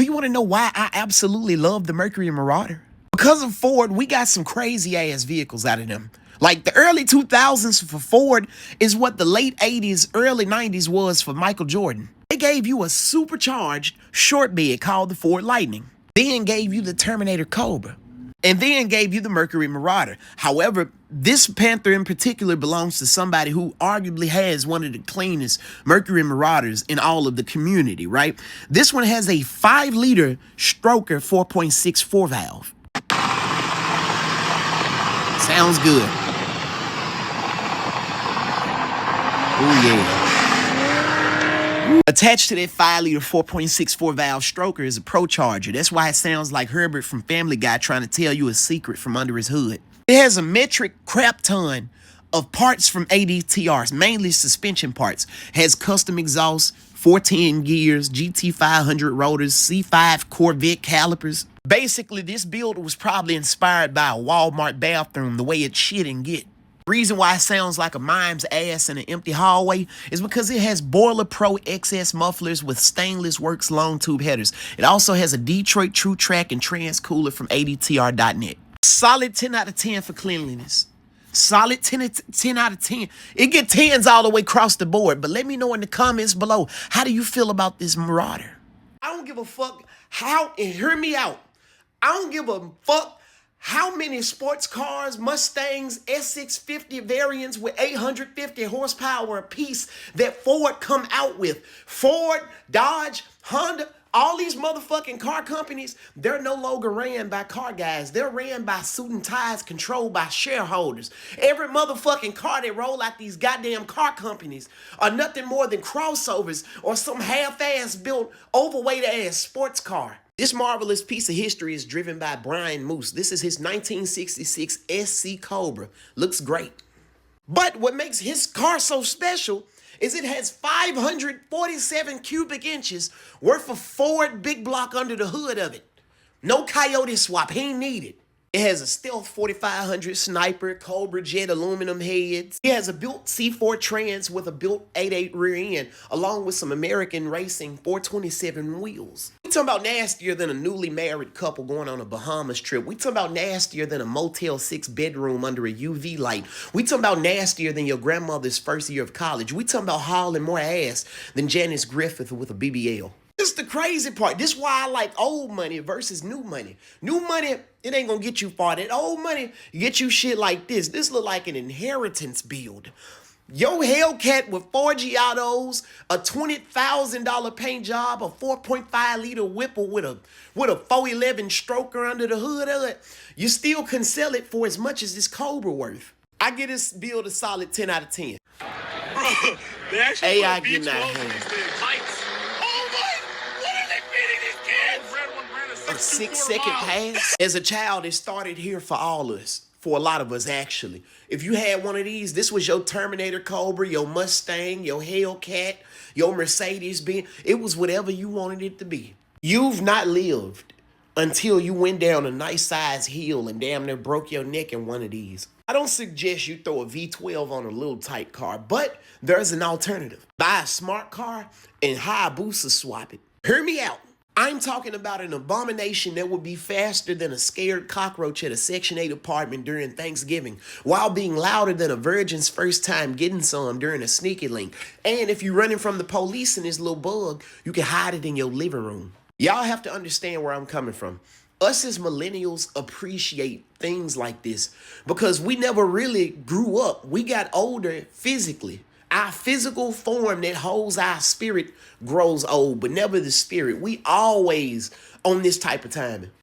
Do you want to know why I absolutely love the Mercury Marauder? Because of Ford, we got some crazy ass vehicles out of them. Like the early 2000s for Ford is what the late 80s, early 90s was for Michael Jordan. They gave you a supercharged short bed called the Ford Lightning. Then gave you the Terminator Cobra. And then gave you the Mercury Marauder. However, this Panther in particular belongs to somebody who arguably has one of the cleanest Mercury Marauders in all of the community, right? This one has a 5-liter stroker 4.64 valve. Sounds good. Oh yeah. Attached to that 5-liter 4.64 valve stroker is a Pro Charger. That's why it sounds like Herbert from Family Guy trying to tell you a secret from under his hood. It has a metric crap ton of parts from ADTRs, mainly suspension parts. Has custom exhaust, 410 gears, GT500 rotors, C5 Corvette calipers. Basically, this build was probably inspired by a Walmart bathroom, the way it shit and get. Reason why it sounds like a mime's ass in an empty hallway is because it has Boiler Pro XS mufflers with stainless works long tube headers. It also has a Detroit True Track and trans cooler from ADTR.net. Solid 10 out of 10 for cleanliness. Solid 10 out of 10. It get 10s all the way across the board. But let me know in the comments below, how do you feel about this Marauder? I don't give a fuck how, and hear me out. I don't give a fuck how many sports cars, Mustangs, S650 variants with 850 horsepower apiece that Ford come out with. Ford, Dodge, Honda, all these motherfucking car companies, they're no longer ran by car guys. They're ran by suit and ties controlled by shareholders. Every motherfucking car that roll out these goddamn car companies are nothing more than crossovers or some half-ass built overweight ass sports car. This marvelous piece of history is driven by Brian Moose. This is his 1966 SC Cobra. Looks great. But what makes his car so special is it has 547 cubic inches worth of Ford big block under the hood of it. No coyote swap, he ain't needed. It has a Stealth 4500 Sniper, Cobra Jet aluminum heads. It has a built C4 trans with a built 8.8 rear end, along with some American Racing 427 wheels. We talking about nastier than a newly married couple going on a Bahamas trip. We talking about nastier than a Motel 6 bedroom under a UV light. We talking about nastier than your grandmother's first year of college. We talking about hauling more ass than Janice Griffith with a BBL. This is the crazy part. This is why I like old money versus new money. New money, it ain't gonna get you far. That old money get you shit like this. This look like an inheritance build. Yo Hellcat with 4 Giottos, a $20,000 paint job, a 4.5-liter Whipple with a 411 stroker under the hood of it. You still can sell it for as much as this Cobra worth. I give this build a solid 10 out of 10. Bro, they actually AI getting out of hand. A 6-second pass. As a child, it started here for all of us. For a lot of us, actually. If you had one of these, this was your Terminator Cobra, your Mustang, your Hellcat, your Mercedes-Benz. It was whatever you wanted it to be. You've not lived until you went down a nice size hill and damn near broke your neck in one of these. I don't suggest you throw a V12 on a little tight car, but there's an alternative. Buy a smart car and Hayabusa swap it. Hear me out. I'm talking about an abomination that would be faster than a scared cockroach at a Section 8 apartment during Thanksgiving, while being louder than a virgin's first time getting some during a sneaky link. And if you're running from the police in this little bug, you can hide it in your living room. Y'all have to understand where I'm coming from. Us as millennials appreciate things like this because we never really grew up. We got older physically. Our physical form that holds our spirit grows old, but never the spirit. We always on this type of timing.